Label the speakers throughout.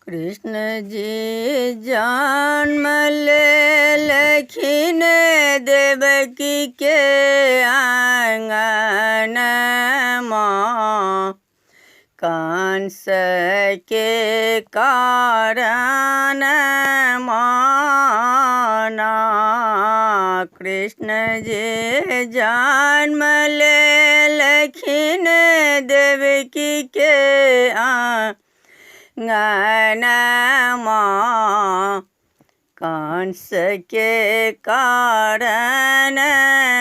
Speaker 1: कृष्ण जी जन्म लेलखिन देवकी के आंगन माँ, कंस के कारण माना। कृष्ण जी जन्म लेलखिन देवकी के आंगन माँ, कंस के कारण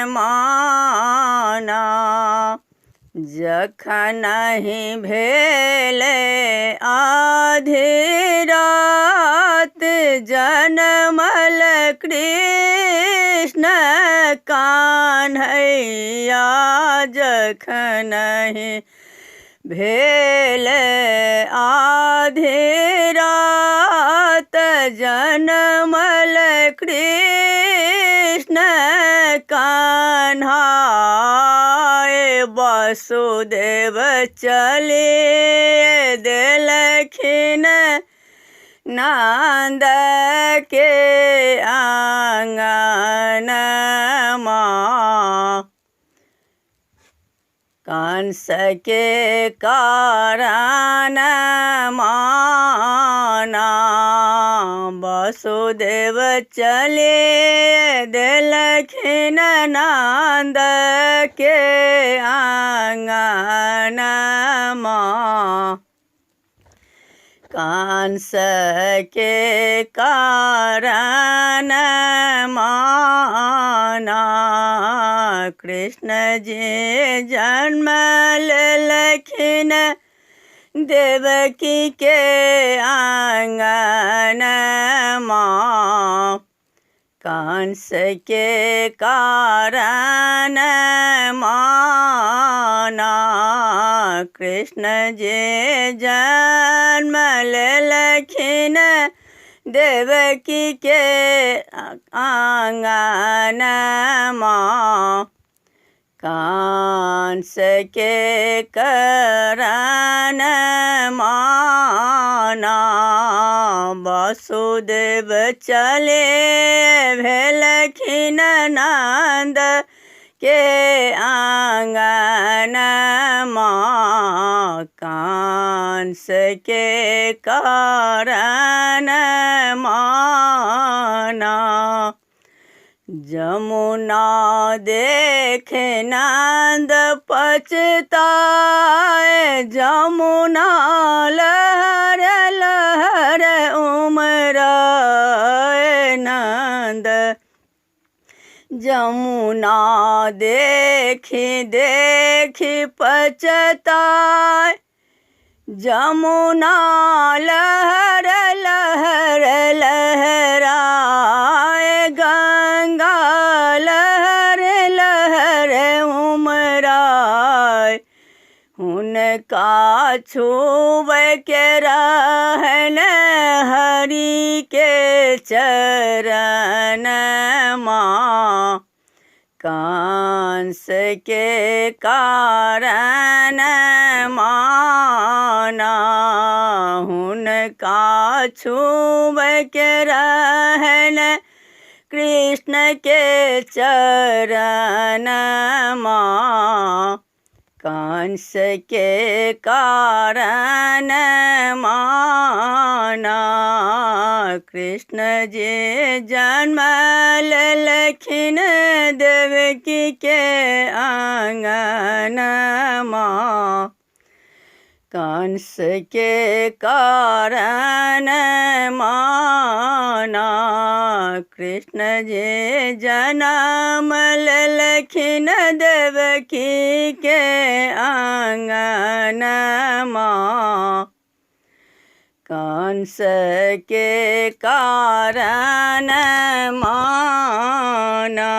Speaker 1: माना। जखन ही भेले आधी रात, जनमल कृष्ण कान्हैया। जखन ही भेले आधी रात, जनमल कृष्ण कान्हा। वसुदेव चले देलखिन नंद के आंगन माँ, कंस के कारण माना। वसुदेव चले देलखिन नंद के आंगन माँ, कंस के कारण माना। कृष्ण जी जन्म लेलखिन देवकी के आंगन माँ, कंस के कारण माना। कृष्ण जी जन्म लेलखिन देवकी के आंगन माँ, कंस के कारण माना। वसुदेव चले भेलखिन नंद के आंगन माँ, कंस के कारण माना। जमुना देखे नंद पछताए, जमुना लहर लहर उमराए नंद। जमुना देखी देखी पछताए, जमुना लहर लहर लहराए। गंगा लहर लहर उमराए, उनका छूब के रहन हरि के चरण माँ, कंस के कारण माना। उनका छूब के रहन कृष्ण के चरण माँ, कंस के कारण माना। कृष्ण जी जन्म लेलखिन देवकी के आंगन माँ, कंस के कारण माना। कृष्ण जी जन्म लेलखिन देवकी के आंगन माँ, कंस के कारण माना।